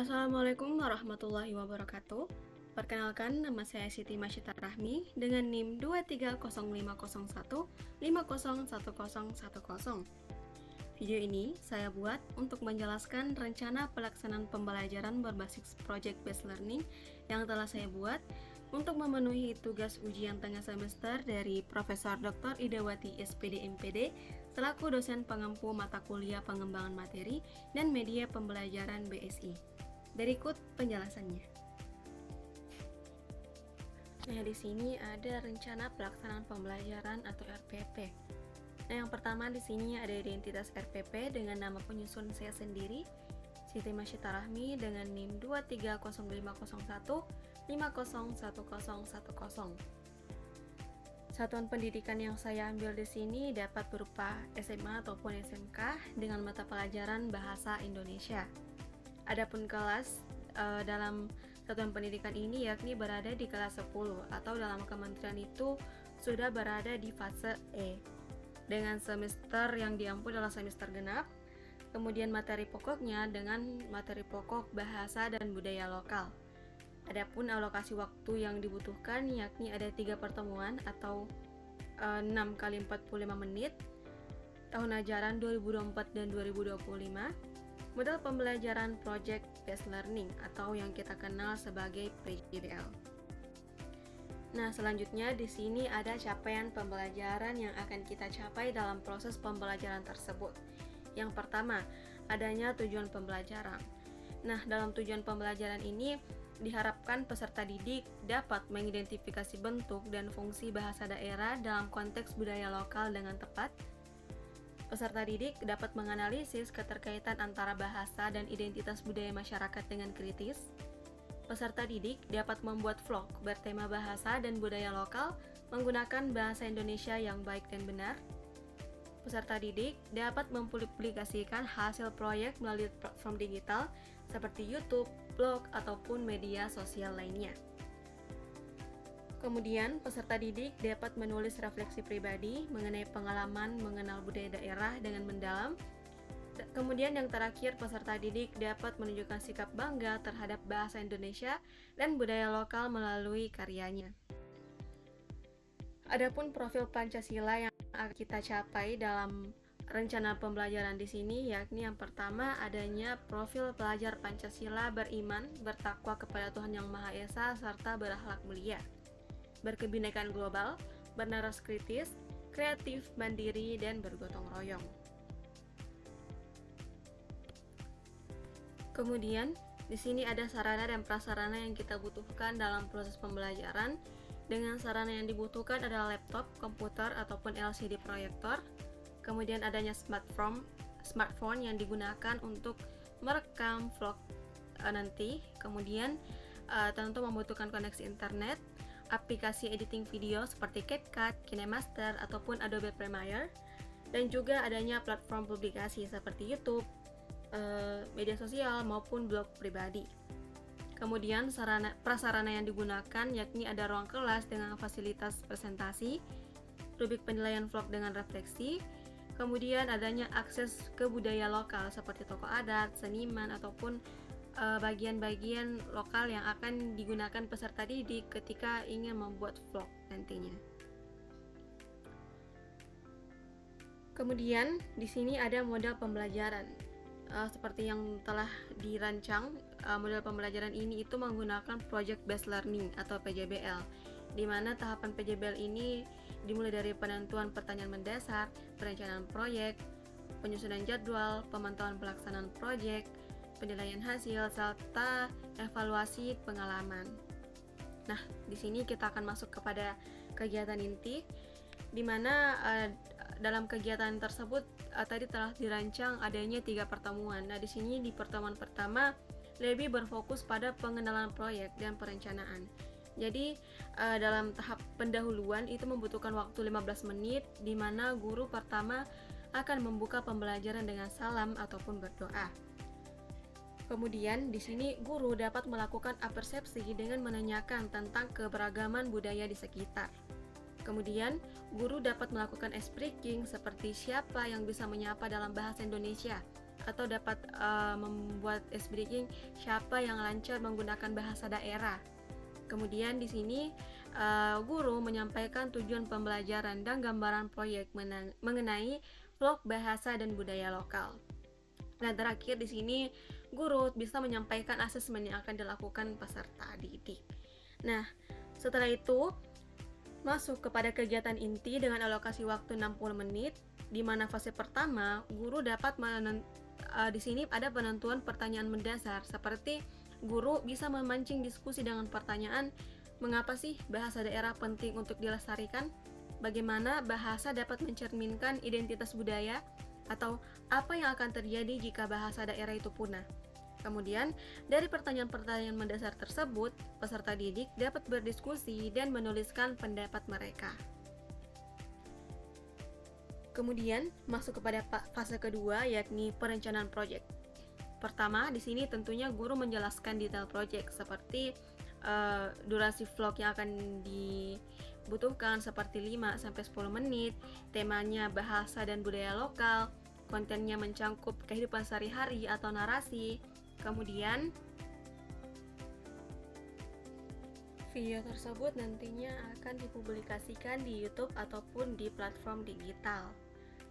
Assalamualaikum warahmatullahi wabarakatuh. Perkenalkan, nama saya Siti Masyita Rahmi dengan NIM 2305001501010. Video ini saya buat untuk menjelaskan rencana pelaksanaan pembelajaran berbasis Project Based Learning yang telah saya buat untuk memenuhi tugas ujian tengah semester dari Profesor Dr. Idawati SPD MPD selaku dosen pengampu mata kuliah pengembangan materi dan media pembelajaran BSI. Berikut penjelasannya. Nah, di sini ada rencana pelaksanaan pembelajaran atau RPP. Nah, yang pertama di sini ada identitas RPP dengan nama penyusun saya sendiri, Siti Masyita Rahmi dengan NIM 2305001501010. Satuan pendidikan yang saya ambil di sini dapat berupa SMA ataupun SMK dengan mata pelajaran Bahasa Indonesia. Adapun kelas dalam satuan pendidikan ini yakni berada di kelas 10 atau dalam kementerian itu sudah berada di fase E dengan semester yang diampu adalah semester genap. Kemudian materi pokoknya dengan materi pokok bahasa dan budaya lokal. Adapun alokasi waktu yang dibutuhkan yakni ada 3 pertemuan atau 6 kali 45 menit tahun ajaran 2024 dan 2025. Model pembelajaran Project Based Learning atau yang kita kenal sebagai PJBL. Nah, selanjutnya di sini ada capaian pembelajaran yang akan kita capai dalam proses pembelajaran tersebut. Yang pertama, adanya tujuan pembelajaran. Nah, dalam tujuan pembelajaran ini diharapkan peserta didik dapat mengidentifikasi bentuk dan fungsi bahasa daerah dalam konteks budaya lokal dengan tepat. Peserta didik dapat menganalisis keterkaitan antara bahasa dan identitas budaya masyarakat dengan kritis. Peserta didik dapat membuat vlog bertema bahasa dan budaya lokal menggunakan bahasa Indonesia yang baik dan benar. Peserta didik dapat mempublikasikan hasil proyek melalui platform digital seperti YouTube, blog, ataupun media sosial lainnya. Kemudian, peserta didik dapat menulis refleksi pribadi mengenai pengalaman mengenal budaya daerah dengan mendalam. Kemudian yang terakhir, peserta didik dapat menunjukkan sikap bangga terhadap bahasa Indonesia dan budaya lokal melalui karyanya. Adapun profil Pancasila yang akan kita capai dalam rencana pembelajaran di sini yakni yang pertama adanya profil pelajar Pancasila beriman, bertakwa kepada Tuhan Yang Maha Esa serta berakhlak mulia, berkebinekaan global, bernaras kritis, kreatif, mandiri, dan bergotong royong. Kemudian, di sini ada sarana dan prasarana yang kita butuhkan dalam proses pembelajaran. Dengan sarana yang dibutuhkan adalah laptop, komputer, ataupun LCD proyektor. Kemudian adanya smartphone yang digunakan untuk merekam vlog nanti. Kemudian tentu membutuhkan koneksi internet, aplikasi editing video seperti CapCut, KineMaster, ataupun Adobe Premiere, dan juga adanya platform publikasi seperti YouTube, media sosial, maupun blog pribadi. Kemudian prasarana yang digunakan yakni ada ruang kelas dengan fasilitas presentasi, rubrik penilaian vlog dengan refleksi, kemudian adanya akses ke budaya lokal seperti tokoh adat, seniman, ataupun bagian-bagian lokal yang akan digunakan peserta didik ketika ingin membuat vlog nantinya. Kemudian di sini ada model pembelajaran. Seperti yang telah dirancang, model pembelajaran ini itu menggunakan Project Based Learning atau PJBL, di mana tahapan PJBL ini dimulai dari penentuan pertanyaan mendasar, perencanaan proyek, penyusunan jadwal, pemantauan pelaksanaan proyek, penilaian hasil, serta evaluasi pengalaman. Nah, di sini kita akan masuk kepada kegiatan inti, di mana dalam kegiatan tersebut tadi telah dirancang adanya 3 pertemuan. Nah, di sini di pertemuan pertama lebih berfokus pada pengenalan proyek dan perencanaan. Jadi dalam tahap pendahuluan itu membutuhkan waktu 15 menit, di mana guru pertama akan membuka pembelajaran dengan salam ataupun berdoa. Kemudian di sini guru dapat melakukan apersepsi dengan menanyakan tentang keberagaman budaya di sekitar. Kemudian, guru dapat melakukan ice breaking seperti siapa yang bisa menyapa dalam bahasa Indonesia, atau dapat membuat ice breaking siapa yang lancar menggunakan bahasa daerah. Kemudian di sini guru menyampaikan tujuan pembelajaran dan gambaran proyek mengenai vlog bahasa dan budaya lokal. Dan terakhir di sini guru bisa menyampaikan asesmen yang akan dilakukan peserta didik. Nah, setelah itu masuk kepada kegiatan inti dengan alokasi waktu 60 menit, di mana fase pertama guru dapat di sini ada penentuan pertanyaan mendasar, seperti guru bisa memancing diskusi dengan pertanyaan, mengapa sih bahasa daerah penting untuk dilestarikan? Bagaimana bahasa dapat mencerminkan identitas budaya? Atau apa yang akan terjadi jika bahasa daerah itu punah? Kemudian, dari pertanyaan-pertanyaan mendasar tersebut, peserta didik dapat berdiskusi dan menuliskan pendapat mereka. Kemudian masuk kepada fase kedua, yakni perencanaan proyek. Pertama, di sini tentunya guru menjelaskan detail proyek seperti durasi vlog yang akan dibutuhkan seperti 5-10 menit, temanya bahasa dan budaya lokal, kontennya mencangkup kehidupan sehari-hari atau narasi. Kemudian video tersebut nantinya akan dipublikasikan di YouTube ataupun di platform digital.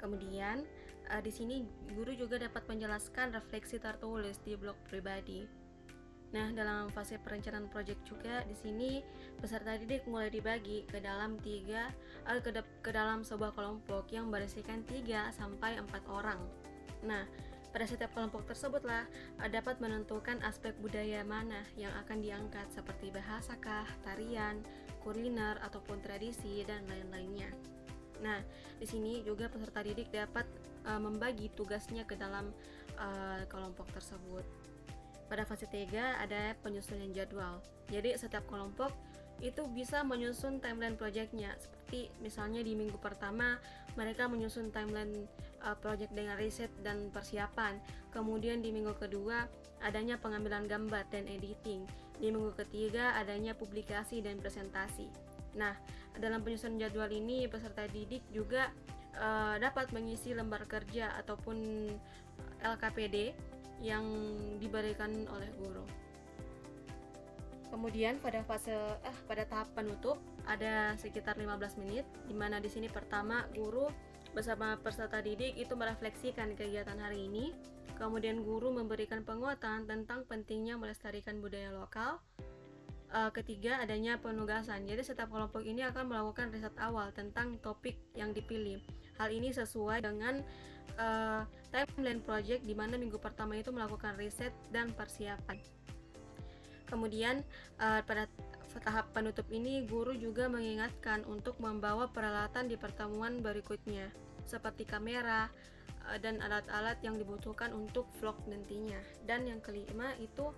Kemudian di sini guru juga dapat menjelaskan refleksi tertulis di blog pribadi. Nah, dalam fase perencanaan proyek juga di sini peserta didik mulai dibagi ke dalam sebuah kelompok yang berisikan 3 sampai 4 orang. Nah, pada setiap kelompok tersebutlah dapat menentukan aspek budaya mana yang akan diangkat seperti bahasakah, tarian, kuliner ataupun tradisi dan lain-lainnya. Nah, di sini juga peserta didik dapat membagi tugasnya ke dalam kelompok tersebut. Pada fase 3 ada penyusunan jadwal. Jadi setiap kelompok itu bisa menyusun timeline proyeknya. Seperti misalnya di minggu pertama mereka menyusun timeline proyek dengan riset dan persiapan. Kemudian di minggu kedua adanya pengambilan gambar dan editing. Di minggu ketiga adanya publikasi dan presentasi. Nah, dalam penyusunan jadwal ini peserta didik juga dapat mengisi lembar kerja ataupun LKPD yang diberikan oleh guru. Kemudian pada tahap penutup ada sekitar 15 menit, di mana di sini pertama guru bersama peserta didik itu merefleksikan kegiatan hari ini. Kemudian guru memberikan penguatan tentang pentingnya melestarikan budaya lokal. Ketiga, adanya penugasan. Jadi setiap kelompok ini akan melakukan riset awal tentang topik yang dipilih. Hal ini sesuai dengan timeline project, di mana minggu pertama itu melakukan riset dan persiapan. Kemudian pada tahap penutup ini guru juga mengingatkan untuk membawa peralatan di pertemuan berikutnya seperti kamera dan alat-alat yang dibutuhkan untuk vlog nantinya. Dan yang kelima itu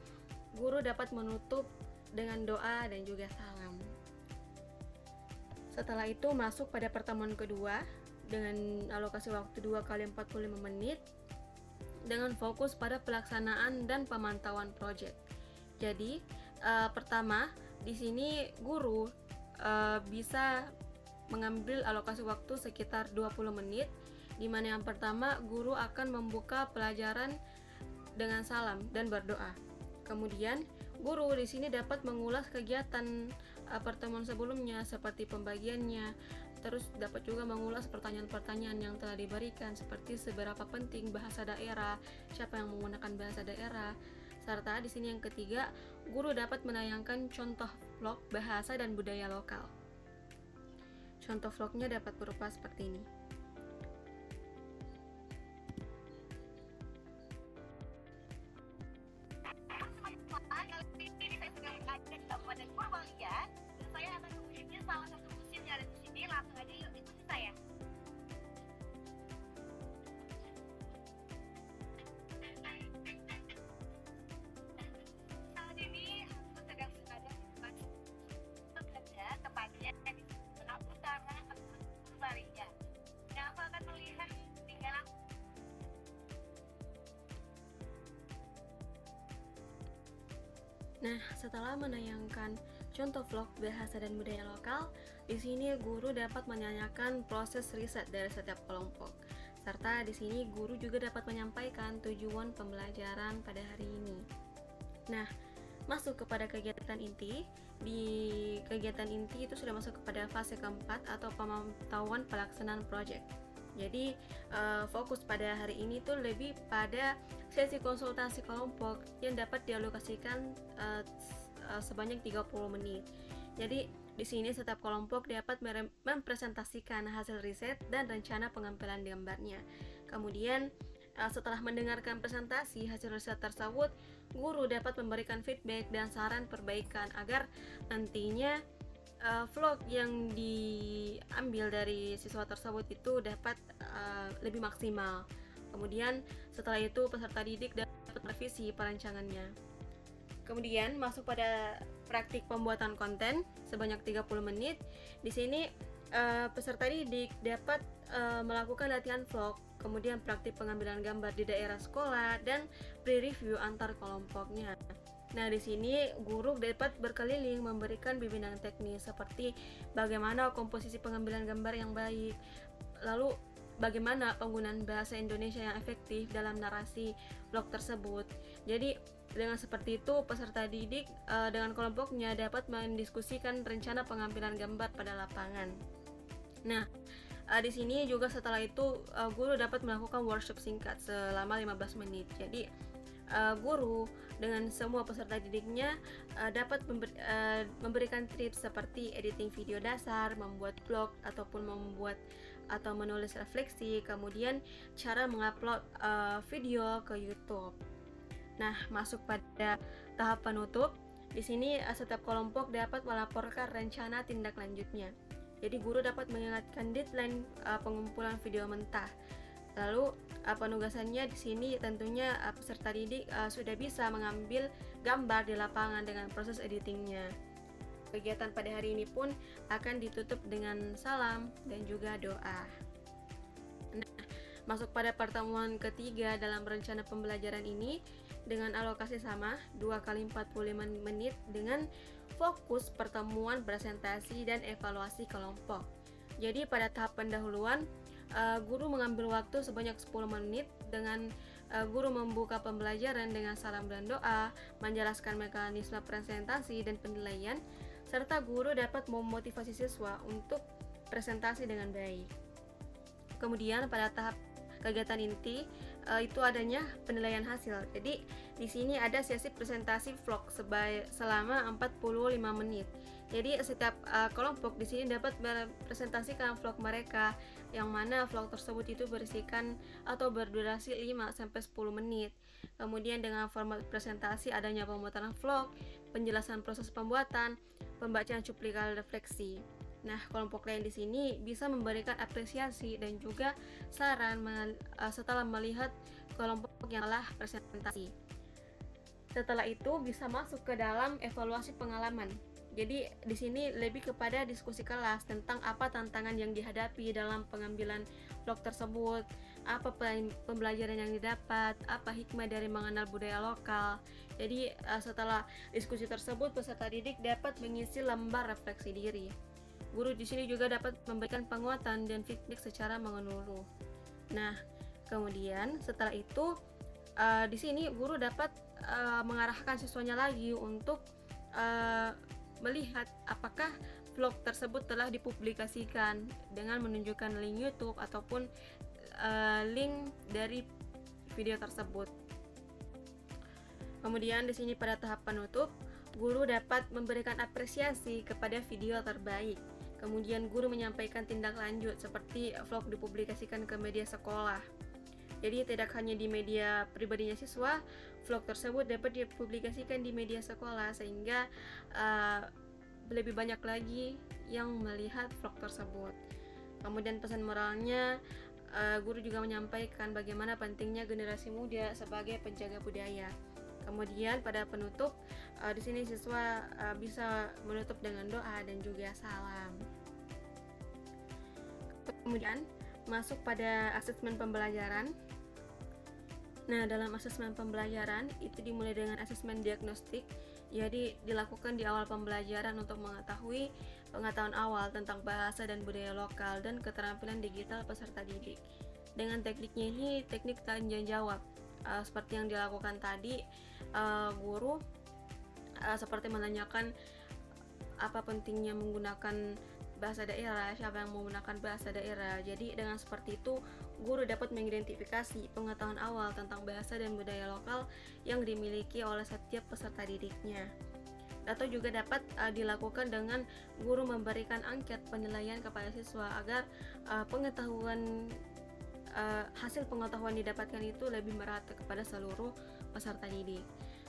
guru dapat menutup dengan doa dan juga salam. Setelah itu masuk pada pertemuan kedua dengan alokasi waktu 2 kali 45 menit dengan fokus pada pelaksanaan dan pemantauan proyek. Jadi pertama di sini guru bisa mengambil alokasi waktu sekitar 20 menit, di mana yang pertama guru akan membuka pelajaran dengan salam dan berdoa. Kemudian guru di sini dapat mengulas kegiatan pertemuan sebelumnya seperti pembagiannya, terus dapat juga mengulas pertanyaan-pertanyaan yang telah diberikan seperti seberapa penting bahasa daerah, siapa yang menggunakan bahasa daerah, serta di sini yang ketiga guru dapat menayangkan contoh vlog bahasa dan budaya lokal. Contoh vlognya dapat berupa seperti ini. Saya akan mengunjungi salah satu museum yang ada di sini. Langsung aja yuk ikuti saya. Saat ini aku sedang berada di tempat bekerja, tepatnya di Tengah Utara Purbalingga. Dan aku akan melihat tinggalan. Nah, setelah menayangkan contoh vlog bahasa dan budaya lokal, di sini guru dapat menanyakan proses riset dari setiap kelompok. Serta di sini guru juga dapat menyampaikan tujuan pembelajaran pada hari ini. Nah, masuk kepada kegiatan inti. Di kegiatan inti itu sudah masuk kepada fase keempat atau pemantauan pelaksanaan proyek. Jadi fokus pada hari ini tuh lebih pada sesi konsultasi kelompok yang dapat dialokasikan sebanyak 30 menit. Jadi di sini setiap kelompok dapat mempresentasikan hasil riset dan rencana pengambilan gambarnya. Kemudian setelah mendengarkan presentasi hasil riset tersebut, guru dapat memberikan feedback dan saran perbaikan agar nantinya vlog yang diambil dari siswa tersebut itu dapat lebih maksimal. Kemudian setelah itu peserta didik dapat merevisi perancangannya. Kemudian masuk pada praktik pembuatan konten sebanyak 30 menit. Di sini peserta didik dapat melakukan latihan vlog, kemudian praktik pengambilan gambar di daerah sekolah dan pre-review antar kelompoknya. Nah, di sini guru dapat berkeliling memberikan bimbingan teknis seperti bagaimana komposisi pengambilan gambar yang baik, lalu bagaimana penggunaan bahasa Indonesia yang efektif dalam narasi vlog tersebut. Jadi, dengan seperti itu peserta didik dengan kelompoknya dapat mendiskusikan rencana pengambilan gambar pada lapangan. Nah, di sini juga setelah itu guru dapat melakukan workshop singkat selama 15 menit. Jadi guru dengan semua peserta didiknya dapat memberikan tips seperti editing video dasar, membuat vlog ataupun membuat atau menulis refleksi, kemudian cara mengupload video ke YouTube. Nah, masuk pada tahap penutup. Di sini setiap kelompok dapat melaporkan rencana tindak lanjutnya. Jadi guru dapat mengingatkan deadline pengumpulan video mentah. Lalu penugasannya di sini tentunya peserta didik sudah bisa mengambil gambar di lapangan dengan proses editingnya. Kegiatan pada hari ini pun akan ditutup dengan salam dan juga doa. Nah, masuk pada pertemuan ketiga dalam rencana pembelajaran ini dengan alokasi sama 2 kali 45 menit dengan fokus pertemuan presentasi dan evaluasi kelompok. Jadi pada tahap pendahuluan guru mengambil waktu sebanyak 10 menit dengan guru membuka pembelajaran dengan salam dan doa, menjelaskan mekanisme presentasi dan penilaian, serta guru dapat memotivasi siswa untuk presentasi dengan baik. Kemudian pada tahap kegiatan inti itu adanya penilaian hasil. Jadi di sini ada sesi presentasi vlog selama 45 menit. Jadi setiap kelompok di sini dapat mempresentasikan vlog mereka, yang mana vlog tersebut itu berisikan atau berdurasi 5-10 menit. Kemudian dengan format presentasi adanya pemutaran vlog, penjelasan proses pembuatan, pembacaan cuplikan refleksi. Nah, kelompok lain di sini bisa memberikan apresiasi dan juga saran setelah melihat kelompok yang telah presentasi. Setelah itu bisa masuk ke dalam evaluasi pengalaman. Jadi di sini lebih kepada diskusi kelas tentang apa tantangan yang dihadapi dalam pengambilan vlog tersebut, apa pembelajaran yang didapat, apa hikmah dari mengenal budaya lokal. Jadi setelah diskusi tersebut peserta didik dapat mengisi lembar refleksi diri. Guru di sini juga dapat memberikan penguatan dan feedback secara menyeluruh. Nah, kemudian setelah itu di sini guru dapat mengarahkan siswanya lagi untuk melihat apakah vlog tersebut telah dipublikasikan dengan menunjukkan link YouTube ataupun link dari video tersebut. Kemudian di sini pada tahap penutup, guru dapat memberikan apresiasi kepada video terbaik. Kemudian guru menyampaikan tindak lanjut seperti vlog dipublikasikan ke media sekolah. Jadi tidak hanya di media pribadinya siswa, vlog tersebut dapat dipublikasikan di media sekolah sehingga lebih banyak lagi yang melihat vlog tersebut. Kemudian pesan moralnya, guru juga menyampaikan bagaimana pentingnya generasi muda sebagai penjaga budaya. Kemudian pada penutup, di sini siswa bisa menutup dengan doa dan juga salam. Kemudian masuk pada asesmen pembelajaran. Nah, dalam asesmen pembelajaran itu dimulai dengan asesmen diagnostik. Jadi dilakukan di awal pembelajaran untuk mengetahui pengetahuan awal tentang bahasa dan budaya lokal dan keterampilan digital peserta didik. Dengan tekniknya ini teknik tanya jawab. Seperti yang dilakukan tadi, guru seperti menanyakan apa pentingnya menggunakan bahasa daerah, siapa yang menggunakan bahasa daerah. Jadi dengan seperti itu guru dapat mengidentifikasi pengetahuan awal tentang bahasa dan budaya lokal yang dimiliki oleh setiap peserta didiknya. Atau juga dapat dilakukan dengan guru memberikan angket penilaian kepada siswa agar hasil pengetahuan didapatkan itu lebih merata kepada seluruh peserta didik.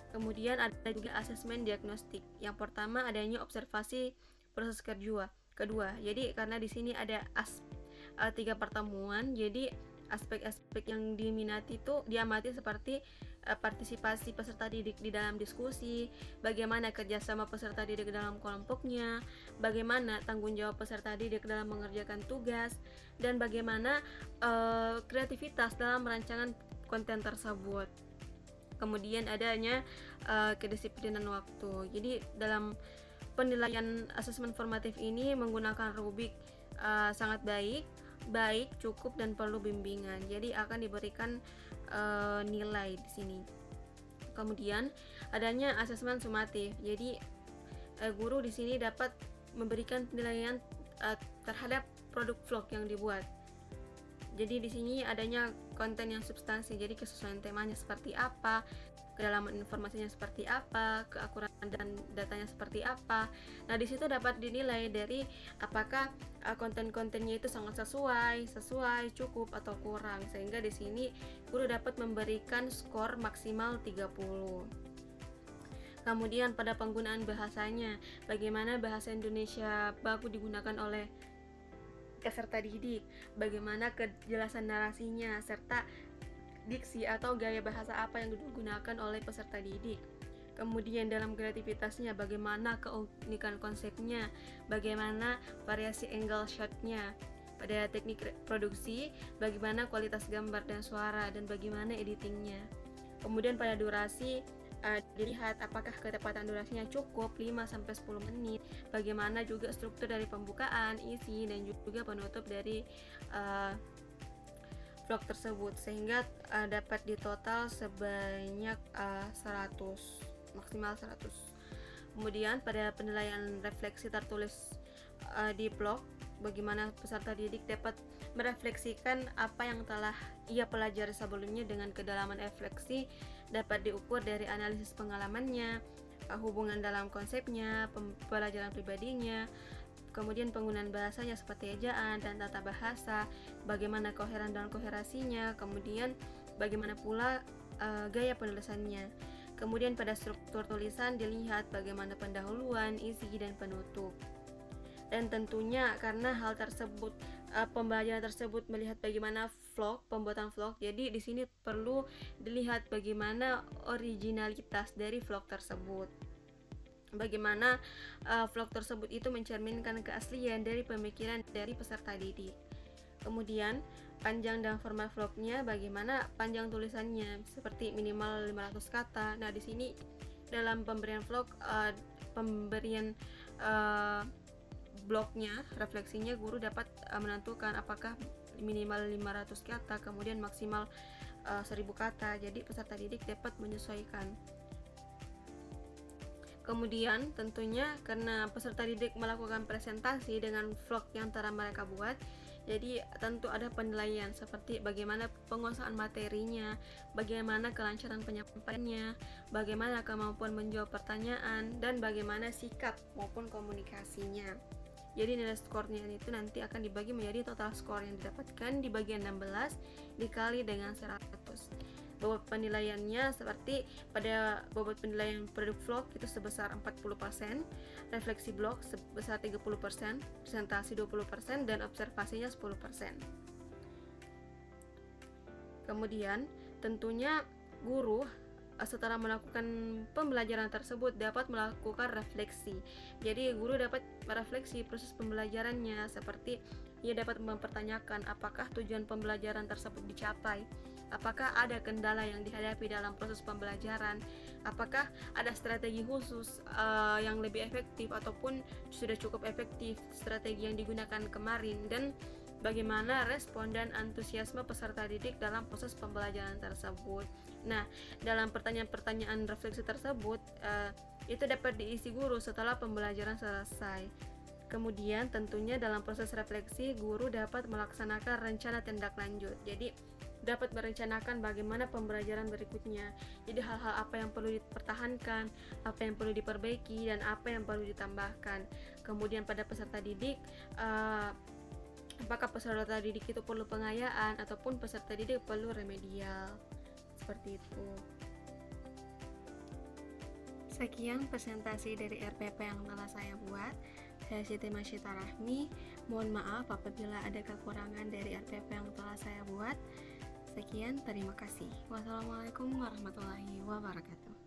Kemudian ada juga asesmen diagnostik. Yang pertama adanya observasi proses kedua. Jadi karena di sini ada 3 pertemuan, jadi aspek-aspek yang diamati seperti partisipasi peserta didik di dalam diskusi, bagaimana kerjasama peserta didik dalam kelompoknya, bagaimana tanggung jawab peserta didik dalam mengerjakan tugas, dan bagaimana kreativitas dalam merancangan konten tersebut. Kemudian adanya kedisiplinan waktu. Jadi dalam penilaian asesmen formatif ini menggunakan rubrik sangat baik, cukup, dan perlu bimbingan. Jadi akan diberikan nilai di sini. Kemudian adanya asesmen sumatif. Jadi guru di sini dapat memberikan penilaian terhadap produk vlog yang dibuat. Jadi di sini adanya konten yang substansi. Jadi kesesuaian temanya seperti apa, kedalaman informasinya seperti apa, keakuratan dan datanya seperti apa. Nah, di situ dapat dinilai dari apakah konten-kontennya itu sangat sesuai, cukup atau kurang. Sehingga di sini guru dapat memberikan skor maksimal 30. Kemudian pada penggunaan bahasanya, bagaimana bahasa Indonesia baku digunakan oleh peserta didik, bagaimana kejelasan narasinya, serta diksi atau gaya bahasa apa yang digunakan oleh peserta didik. Kemudian dalam kreativitasnya, bagaimana keunikan konsepnya, bagaimana variasi angle shotnya. Pada teknik produksi, bagaimana kualitas gambar dan suara, dan bagaimana editingnya. Kemudian pada durasi, dilihat apakah ketepatan durasinya cukup 5-10 menit, bagaimana juga struktur dari pembukaan, isi, dan juga penutup dari vlog tersebut, sehingga dapat ditotal sebanyak 100, maksimal 100. Kemudian pada penilaian refleksi tertulis di vlog, bagaimana peserta didik dapat merefleksikan apa yang telah ia pelajari sebelumnya dengan kedalaman refleksi dapat diukur dari analisis pengalamannya, hubungan dalam konsepnya, pembelajaran pribadinya, kemudian penggunaan bahasanya seperti ejaan dan tata bahasa, bagaimana koheran dan koherasinya, kemudian bagaimana pula gaya penulisannya. Kemudian pada struktur tulisan dilihat bagaimana pendahuluan, isi, dan penutup. Dan tentunya karena hal tersebut, pembelajaran tersebut melihat bagaimana pembuatan vlog, jadi di sini perlu dilihat bagaimana originalitas dari vlog tersebut. Bagaimana vlog tersebut itu mencerminkan keaslian dari pemikiran dari peserta didik. Kemudian panjang dan format vlognya, bagaimana panjang tulisannya, seperti minimal 500 kata. Nah, di sini dalam pemberian vlog, blognya, refleksinya, guru dapat menentukan apakah minimal 500 kata, kemudian maksimal 1000 kata. Jadi peserta didik dapat menyesuaikan. Kemudian tentunya karena peserta didik melakukan presentasi dengan vlog yang telah mereka buat, jadi tentu ada penilaian seperti bagaimana penguasaan materinya, bagaimana kelancaran penyampaiannya, bagaimana kemampuan menjawab pertanyaan, dan bagaimana sikap maupun komunikasinya. Jadi nilai skornya itu nanti akan dibagi menjadi total skor yang didapatkan di bagian 16 dikali dengan 100. Bobot penilaiannya seperti pada bobot penilaian produk vlog itu sebesar 40%, refleksi blog sebesar 30%, presentasi 20%, dan observasinya 10%. Kemudian tentunya guru setelah melakukan pembelajaran tersebut dapat melakukan refleksi. Jadi guru dapat merefleksi proses pembelajarannya, seperti ia dapat mempertanyakan apakah tujuan pembelajaran tersebut dicapai, apakah ada kendala yang dihadapi dalam proses pembelajaran, apakah ada strategi khusus yang lebih efektif ataupun sudah cukup efektif strategi yang digunakan kemarin, dan bagaimana respon dan antusiasme peserta didik dalam proses pembelajaran tersebut. Nah, dalam pertanyaan-pertanyaan refleksi tersebut, itu dapat diisi guru setelah pembelajaran selesai. Kemudian tentunya dalam proses refleksi, guru dapat melaksanakan rencana tindak lanjut. Jadi, dapat merencanakan bagaimana pembelajaran berikutnya. Jadi, hal-hal apa yang perlu dipertahankan, apa yang perlu diperbaiki, dan apa yang perlu ditambahkan. Kemudian pada peserta didik, apakah peserta didik itu perlu pengayaan ataupun peserta didik perlu remedial, seperti itu. Sekian presentasi dari RPP yang telah saya buat. Saya Siti Masyita Rahmi. Mohon maaf apabila ada kekurangan dari RPP yang telah saya buat. Sekian, terima kasih. Wassalamualaikum warahmatullahi wabarakatuh.